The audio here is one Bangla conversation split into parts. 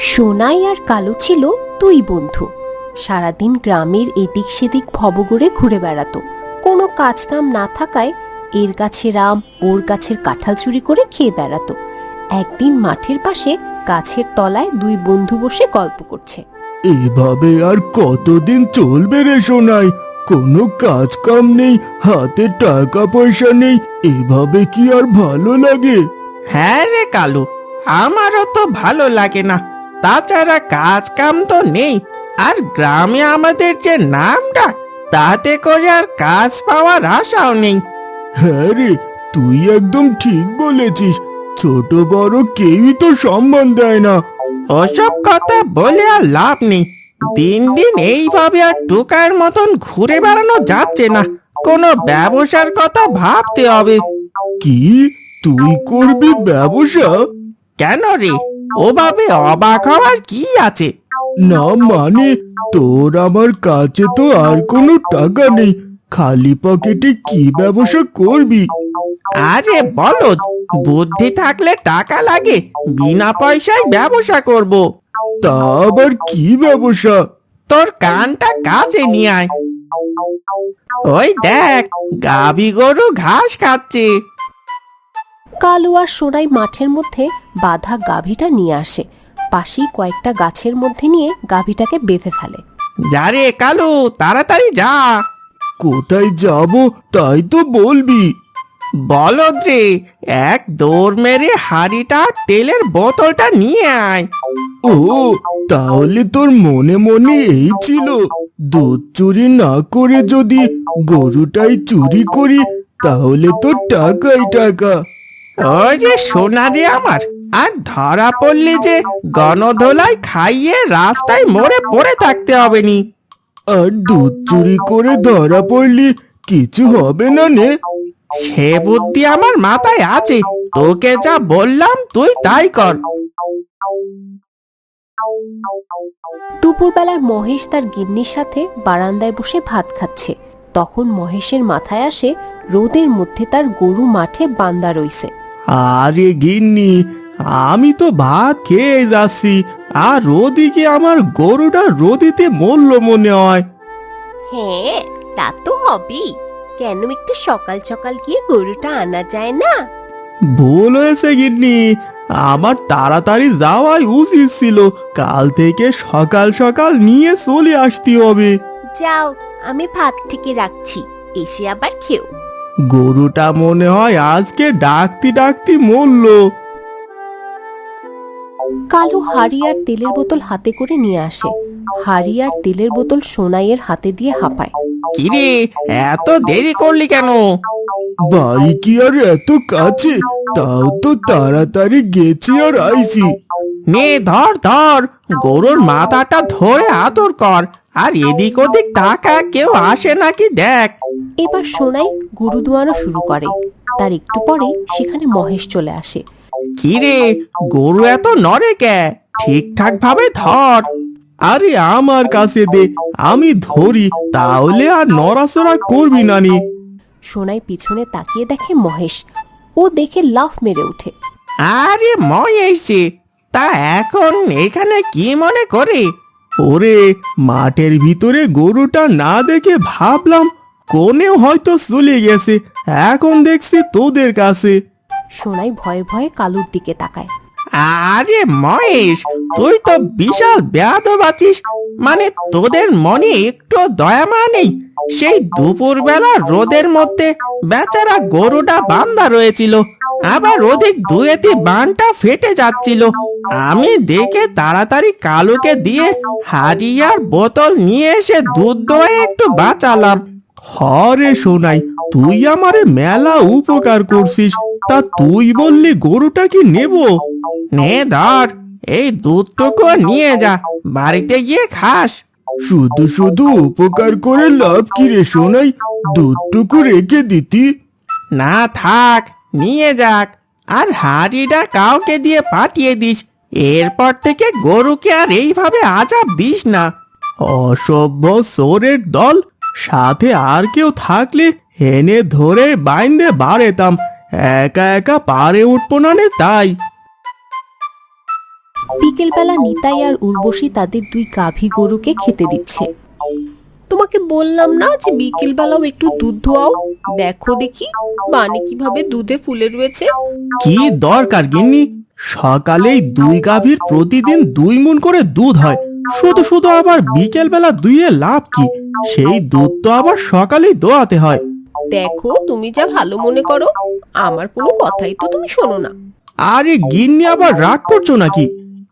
সোনাই আর কালু ছিল দুই বন্ধু। সারাদিন গ্রামের এদিক সেদিক ভবঘুরে ঘুরে বেড়াতো। কোনো কাজ কাম না থাকায় এর গাছের আম ওর গাছের কাঁঠাল চুরি করে খেয়ে বেড়াতো। একদিন মাঠের পাশে গাছের তলায় দুই বন্ধু বসে গল্প করছে। এভাবে আর কতদিন চলবে রে সোনাই? কোনো কাজ কাম নেই, হাতে টাকা পয়সা নেই, এভাবে কি আর ভালো লাগে? হ্যাঁ রে কালু, আমারও তো ভালো লাগে না। তাছাড়া কাজ কাম তো নেই, আর গ্রামে আমাদের যে নামটা, তাতে করে আর কাজ পাওয়ার আশাও নেই। হ্যাঁ রে, তুই একদম ঠিক বলেছিস। ছোট বড় কেউই তো সম্মান দেয় না। ওসব কথা বলে আর লাভ নেই। দিন দিন এইভাবে আর টোকার মতন ঘুরে বেড়ানো যাচ্ছে না। কোনো ব্যবসার কথা ভাবতে হবে। কি, তুই করবি ব্যবসা? কেন রে, ওভাবে অবাক হওয়ার কি আছে? না মানে, তোর আমার কাছে তো আর কোনো টাকা নেই, খালি পকেটে কি ব্যবসা করবি? আরে বলদ, বুদ্ধি থাকলে টাকা লাগে, বিনা পয়সায় ব্যবসা করব। তা আবার কি ব্যবসা? তোর কানটা কাছে নিয়ে আয়। ওই দেখ, গাভী গরু ঘাস খাচ্ছে। কালু আর সোনাই মাঠের মধ্যে বাঁধা গাভীটা নিয়ে আসে। পাশেই কয়েকটা গাছের মধ্যে নিয়ে গাভীটাকে বেঁধে ফেলে। যা রে কালু, তাড়াতাড়ি যা। কোথায় যাব তাই তো বলবি। বলদ রে, এক দৌড় মেরে হাঁড়িটা তেলের বোতলটা নিয়ে আয়। ও, তাহলে তোর মনে মনে এই ছিল, দুধ চুরি না করে যদি গরুটাই চুরি করি তাহলে তো টাকাই টাকা। ওই যে সোনা রে আমার, আর ধরা পড়লি যে গণধোলাই খাইয়ে রাস্তায় মরে পড়ে থাকতে হবে নি। আর দুধ চুরি করে ধরা পড়লি কিছু হবে না নে? সে বুদ্ধি আমার মাথায় আছে, তোকে যা বললাম তুই তাই কর। দুপুরবেলায় মহেশ তার গিন্নির সাথে বারান্দায় বসে ভাত খাচ্ছে। তখন মহেশের মাথায় আসে রোদের মধ্যে তার গরু মাঠে বান্ধা রইছে। আরে গিন্নি, আমি তো ভাত খেয়ে যাচ্ছি, আর ওদিকে আমার গরুটা রোদিতে মরল মনে হয়। হ্যাঁ, তা তো হবেই। কেন একটু সকাল সকাল গিয়ে গরুটা আনা যায় না? ভুল হয়েছে গিন্নি, আমার তাড়াতাড়ি যাওয়াই উচিত ছিল। কাল থেকে সকাল সকাল নিয়ে চলে আসতে হবে। যাও, আমি ভাত থেকে রাখছি, এসে আবার খেও। গরুটা মনে হয় আজকে ডাকতে ডাকতে মরল। কালু হাড়ি আর তেলের বোতল হাতে করে নিয়ে আসে। হাড়ি আর তেলের বোতল সোনাইয়ের হাতে দিয়ে হাঁপায়। কিরে, এত দেরি করলি কেন? বাড়ি কি আর এত কাছে? তাও তো তাড়াতাড়ি গেছি আর আইছি। নে ধর ধর, গরুর মাথাটা ধরে আদর কর, আর এদিক ওদিক তাকা, কেউ আসে নাকি দেখ। এবার সোনাই গরু দোয়ানো শুরু করে। তার একটু পরে সেখানে মহেশ চলে আসে। কিরে, গরু এত নড়ে কে? ঠিকঠাক ভাবে ধর। আরে আমার কাছে দে, আমি ধরি, তাহলে আর নড়াচড়া করবি না নি। সোনাই পিছনে তাকিয়ে দেখে মহেশ। ও দেখে লাফ মেরে ওঠে। আরে মহেশে, তা এখন এখানে কি মনে করে? ওরে, মাঠের ভিতরে গরুটা না দেখে ভাবলাম কোনেও হয়তো চলে গেছে, এখন দেখছি তোদের কাছে। সোনাই ভয়ে ভয়ে কালুর দিকে তাকায়। আরে মহেশ, তুই তো বিশাল বেয়াদব আছিস। মানে তোদের মনে একটু দয়া মায়া নেই? সেই দুপুরবেলা রোদের মধ্যে বেচারা গরুটা বাঁধা রয়েছিল, আবার ওদিক দুয়েতি বানটা ফেটে যাচ্ছিল। আমি দেখে তাড়াতাড়ি কালুকে দিয়ে হাঁড়ি আর বোতল নিয়ে এসে দুধ দোয়ে একটু বাঁচালাম। হরে সোনাই, তুই আমারে মেলা উপকার করছিস। তা তুই বললি গরুটা কি নেব? নে ধর, এই দুধটুকু নিয়ে যা, বাড়িতে গিয়ে খাস। শুধু শুধু উপকার করে লাভ কি রে সোনাই? দুধটুকু রেখে দিতি। না থাক, নিয়ে যাক, আর হাঁড়িটা কাউকে দিয়ে পাঠিয়ে দিস। এরপর থেকে গরুকে আর এইভাবে আজাব দিস না। অসভ্য চোরের দল, সাথে আর কেউ থাকলে এনে ধরে বাইন্দে বাড়েতাম, একা একা পারে উঠবো না নে তাই। বিকেলবেলা নিতাই আর উর্বশী তাদের দুই গাভী গরুকে খেতে দিচ্ছে। তোমাকে বললাম না যে বিকেলবেলাও একটু দুধ দোয়াও, দেখো দেখি বানি কিভাবে দুধে ফুলে রয়েছে। কি দরকার গিন্নি, সকালেই দুই গাভীর প্রতিদিন 2 মণ করে দুধ হয়, শুধু শুধু আবার বিকেল বেলা দুইয়ে লাভ কি? সেই দুধ তো আবার সকালেই দোয়াতে হয়। দেখো তুমি যা ভালো মনে করো, আমার কোনো কথাই তো তুমি শোনো না। আরে গিন্নি আবার রাগ করছো নাকি?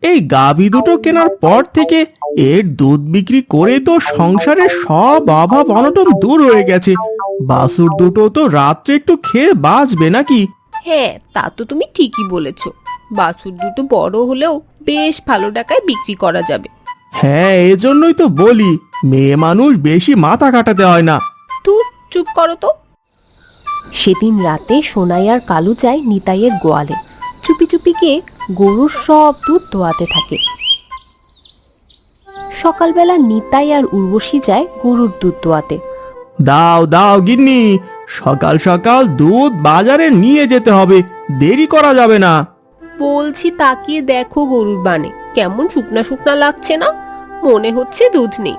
এই গাভী দুটো কেনার পর থেকে এর দুধ বিক্রি করে তো সংসারের সব অভাব অনটন দূর হয়ে গেছে। বাছুর দুটো তো রাত্রে একটু খেয়ে বাঁচবে নাকি? হ্যাঁ, তা তো তুমি ঠিকই বলেছো। বাছুর দুটো বড় হলেও বেশ ভালো টাকায় বিক্রি করা যাবে। হ্যাঁ, এজন্যই তো বলি মেয়ে মানুষ বেশি মাথা কাটাতে হয় না। তুই চুপ করো তো। সেদিন রাতে সোনাই আর কালু যায় নিতাইয়ের গোয়ালে, চুপি চুপি গিয়ে গরুর সব দুধ দোয়াতে থাকে। সকালবেলা নিতাই আর উর্বশী যায় গরুর দুধ দোয়াতে। দাও দাও গিন্নি, সকাল সকাল দুধ বাজারে নিয়ে যেতে হবে, দেরি করা যাবে না। বলছি তাকিয়ে দেখো গরুর বানে কেমন শুকনা শুকনা লাগছে না? মনে হচ্ছে দুধ নেই।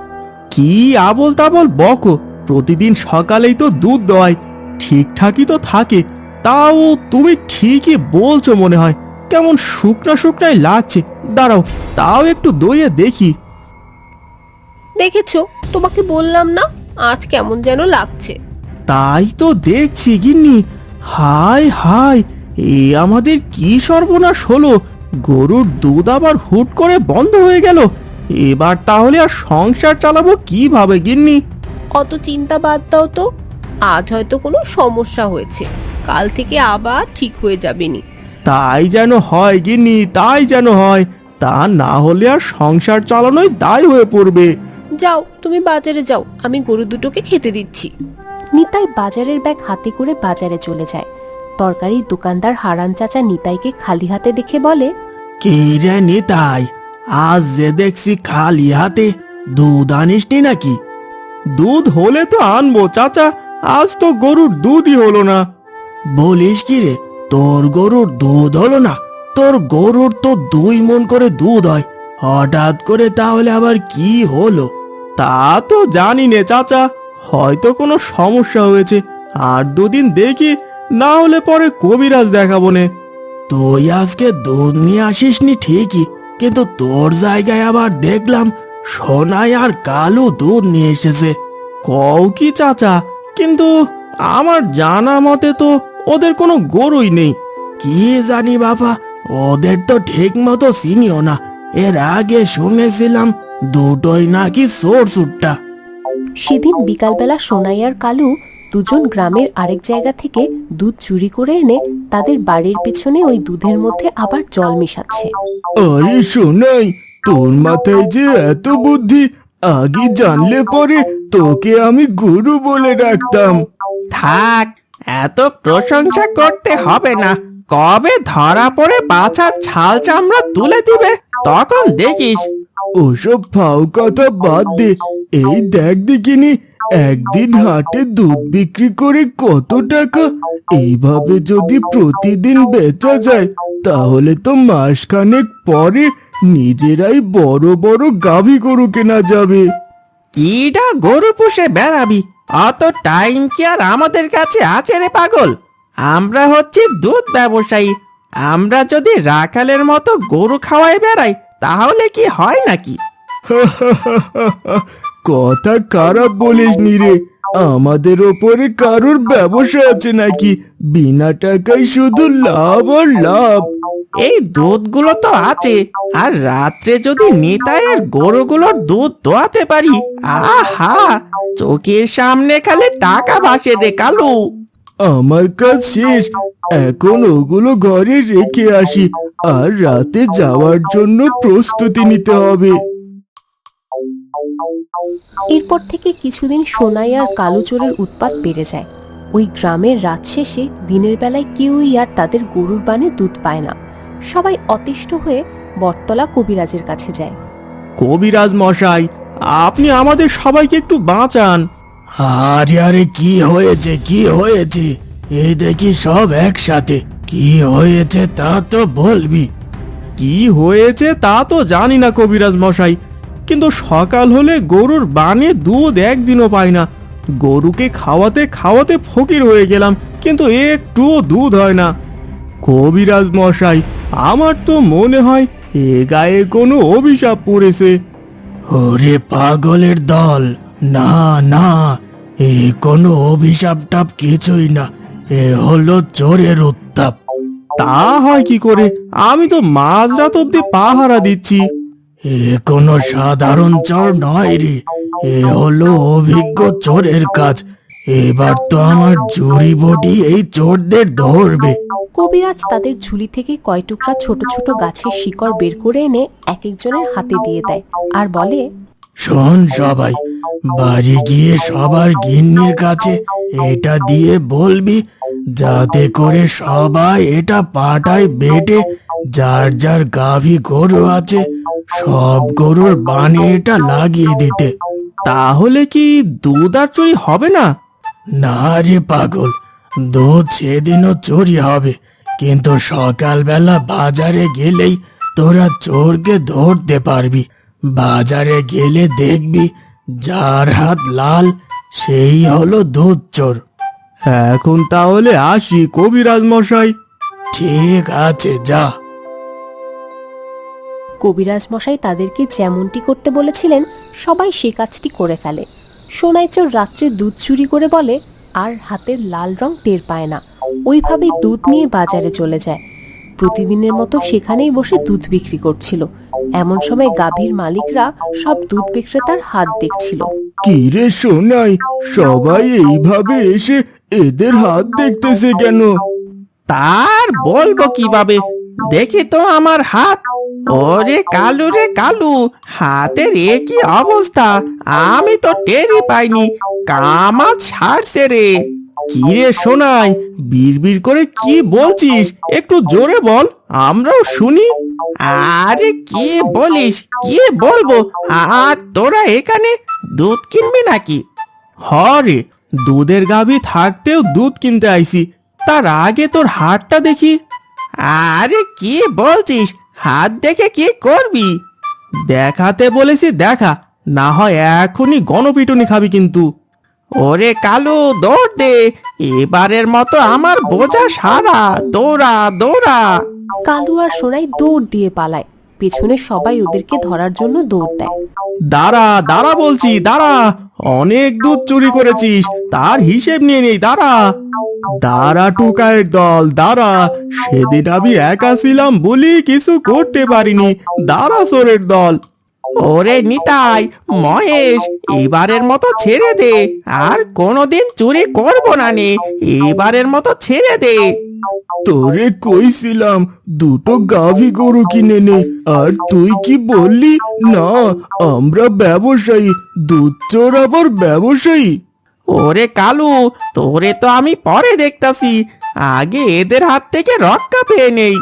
কি আবল তাবল বকো, প্রতিদিন সকালেই তো দুধ দোয়াই, ঠিকঠাকই তো থাকে। তাও তুমি ঠিকই বলছো, মনে হয় কেমন শুকনা শুকনাই লাগছে। দাঁড়াও, তাও একটু দইয়ে দেখি। দেখেছো, তোমাকে বললাম না আজ কেমন যেন লাগছে। তাই তো দেখছি গিন্নি। হায় হায়, এ আমাদের কি সর্বনাশ হলো! গরুর দুধ আবার হুট করে বন্ধ হয়ে গেল। এবার তাহলে আর সংসার চালাবো কিভাবে গিন্নি? অত চিন্তা বাদ দাও তো, আজ হয়তো কোনো সমস্যা হয়েছে, কাল থেকে আবার ঠিক হয়ে যাবে নি। তাই যেন হয় গিন্নি, তাই যেন হয়। তা না হলে আর সংসার চালানোই দায় হয়ে পড়বে। যাও তুমি বাজারে যাও, আমি গরু দুটোকে খেতে দিচ্ছি। নিতাই বাজারের ব্যাগ হাতে করে বাজারে চলে যায়। তরকারির দোকানদার হারান চাচা নিতাইকে খালি হাতে দেখে বলে, কি রে নিতাই, আজ যে দেখছি খালি হাতে, দুধ আনিসনি নাকি? দুধ হলে তো আনবো চাচা, আজ তো গরুর দুধই হলো না। বলিস কি রে, তোর গরুর দুধ হলো না? তোর গরুর তো 2 মণ করে দুধ হয়, হঠাৎ করে তাহলে আবার কি হলো? তা তো জানি নে চাচা, হয়তো কোনো সমস্যা হয়েছে। আর 2 দিন দেখি, না হলে পরে কবিরাজ দেখাবো নে। তুই আজকে দুধ নিয়ে আসিসনি ঠিকই, কিন্তু তোর জায়গায় আবার দেখলাম সোনাই আর কালু দুধ নিয়ে এসেছে। কও কি চাচা? কিন্তু আমার জানা মতে তো ওদের কোনো গরুই নেই। কি জানি বাবা, ওদের তো ঠিক মতো চিনিও না। এর আগে শুনেছিলাম দুটোই নাকি চোর চুট্টা। সেদিন বিকালবেলা সোনাই আর কালু দুজন গ্রামের আরেক জায়গা থেকে দুধ চুরি করে এনে তাদের বাড়ির পেছনে ওই দুধের মধ্যে আবার জল মেশাচ্ছে। আরে শোনাই, তোর মাথায় যে এত বুদ্ধি! আগে জানলে পরে তোকে আমি গুরু বলে ডাকতাম। থাক, এত প্রশংসা করতে হবে না। কবে ধরা পড়ে বাছার ছাল চামড়া তুলে দিবে তখন দেখিস। ওসব ফাও কথা বাদ দে। এই দেখ দেখিনি, একদিন হাটে দুধ বিক্রি করে কত টাকা! এইভাবে যদি প্রতিদিন বেচা যায় তাহলে তো মাসখানেক পরে নিজেরাই বড় বড় গাভী গরু কেনা যাবে। কিডা গরু পুষে বেড়াবি? অত টাইম কি আর আমাদের কাছে আছে রে পাগল? আমরা হচ্ছে দুধ ব্যবসায়ী। আমরা যদি রাখালের মতো গরু খাওয়াই বেড়াই তাহলে কি হয় নাকি? কথা খারাপ বলিস নি রে। আমাদের ওপরে কারোর ব্যবসা আছে নাকি? বিনা টাকায় শুধু লাভ আর লাভ। এই দুধগুলো তো আছে, আর রাত্রে যদি নিতাইয়ের গরুগুলোর দুধ দোয়াতে পারি, আহা, চোখের সামনে খালি টাকা ভাসে রে কালু। আমার কাজ শেষ, এখন ওগুলো ঘরে রেখে আসি, আর রাতে যাওয়ার জন্য প্রস্তুতি নিতে হবে। এরপর থেকে কিছুদিন সোনাই আর কালু চোরের উৎপাত বেড়ে যায়। ওই গ্রামের রাত শেষে দিনের বেলায় কেউই আর তাদের গরুর বানে দুধ পায় না। সবাই অতিষ্ঠ হয়ে বটতলা কবিরাজের কাছে যায়। কবিরাজ মশাই, আপনি আমাদের সবাইকে একটু বাঁচান। আরে আরে, কি হয়েছে কি হয়েছে? এই দেখি সব একসাথে। কি হয়েছে তা তো বলবি। কি হয়েছে তা তো জানি না কবিরাজ মশাই, কিন্তু সকাল হলে গরুর বানে দুধ একদিনও পাই না। গরুকে খাওয়াতে খাওয়াতে ফকির হয়ে গেলাম, কিন্তু একটুও দুধ হয় না। কবিরাজ মশাই, আমার তো মনে হয় এ গায়ে কোনো অভিশাপ পড়েছে। ওরে পাগলের দল, না না, এ কোনো অভিশাপ টাপ কিছুই না, এ হলো চোরের উত্তাপ। তা হয় কি করে? আমি তো মাঝরাত অব্দি পাহারা দিচ্ছি। এ কোনো সাধারণ চোর নয় রে, এ হলো অভিজ্ঞ চোরের কাজ। এবার তো আমার জুরি বডি এই চোরদের ধরবে। কবিরাজ তাদের ঝুলি থেকে কয় টুকরা ছোট ছোট গাছের শিকড় বের করে এনে এক একজনের হাতে দিয়ে দেয় আর বলে, শোন সবাই, বাড়ি গিয়ে সবার গিন্নির কাছে এটা দিয়ে বলবি, যাতে করে সবাই এটা পাটায় বেটে যার যার গাভী গরু আছে সব গরুর বানে এটা লাগিয়ে দিতে। তাহলে কি দুধ আর চুরি হবে না? না রে পাগল, দুধ সেদিনও চুরি হবে, কিন্তু সকালবেলা বাজারে গেলেই তোরা চোরকে ধরতে পারবি। বাজারে গেলে দেখবি যার হাত লাল সেই হলো দুধ চোর। এখন তাহলে আসি কবিরাজ মশাই। ঠিক আছে, যা। কবিরাজ মশাই তাদেরকে যেমনটি করতে বলেছিলেন সবাই সে কাজটি করে ফেলে। সোনাই চোর রাত্রে দুধ চুরি করে বলে আর হাতের লাল রং টের পায় না। ওইভাবেই দুধ নিয়ে বাজারে চলে যায়। প্রতিদিনের মতো সেখানেই বসে দুধ বিক্রি করছিল। এমন সময় গাভীর মালিকরা সব দুধ বিক্রেতার হাত দেখছিল। কি রে সোনাই, সবাই এইভাবে এসে এদের হাত দেখতেছে কেন? তার বলবো কিভাবে, দেখি তো আমার হাত। ওরে কালু রে কালু, হাতের এ কি অবস্থা, আমি তো টেরই পাইনি, কামাল ছাড়ছে রে। কি রে সোনাই, বিড়বিড় করে কি বলছিস? একটু জোরে বল, আমরাও শুনি। আরে কি বলিস, কি বলবো, আর তোরা এখানে দুধ কিনবি নাকি? হরে, দুধের গাভী থাকতেও দুধ কিনতে আইছি, তার আগে তোর হাতটা দেখি। আরে কি বলছিস, হাত দেখে কি করবি? দেখাতে বলেছি দেখা, না হয় এখনই গণপিটুনি খাবি কিন্তু। ওরে কালু, দৌড় দে, এবারের মতো আমার বোঝা সারা, দৌড়া দৌড়া। কালু আর সোনাই দৌড় দিয়ে পালায়। পেছনে সবাই ওদেরকে ধরার জন্য দৌড় দেয়। দাঁড়া দাঁড়া বলছি, দাঁড়া, অনেক দুধ চুরি করেছিস, তার হিসেব নিয়ে নেই, দাঁড়া। দাঁড়া টুকায়ের দল, দাঁড়া, সেদিন আমি একা ছিলাম বলি কিছু করতে পারিনি, দাঁড়া চোরের দল। ওরে নিতাই, মহেশ, এবারের মতো ছেড়ে দে, আর কোনোদিন চুরি করবো না নে, এবারের মতো ছেড়ে দে। তোরে কইছিলাম দুটো গাভী গরু কিনে নে, আর তুই কি বললি? না, আমরা ব্যবসায়ী, দুধ চোর আবার ব্যবসায়ী। ওরে কালু, তোরে তো আমি পরে দেখতাছি, আগে এদের হাত থেকে রক্ষা পেয়ে নেই।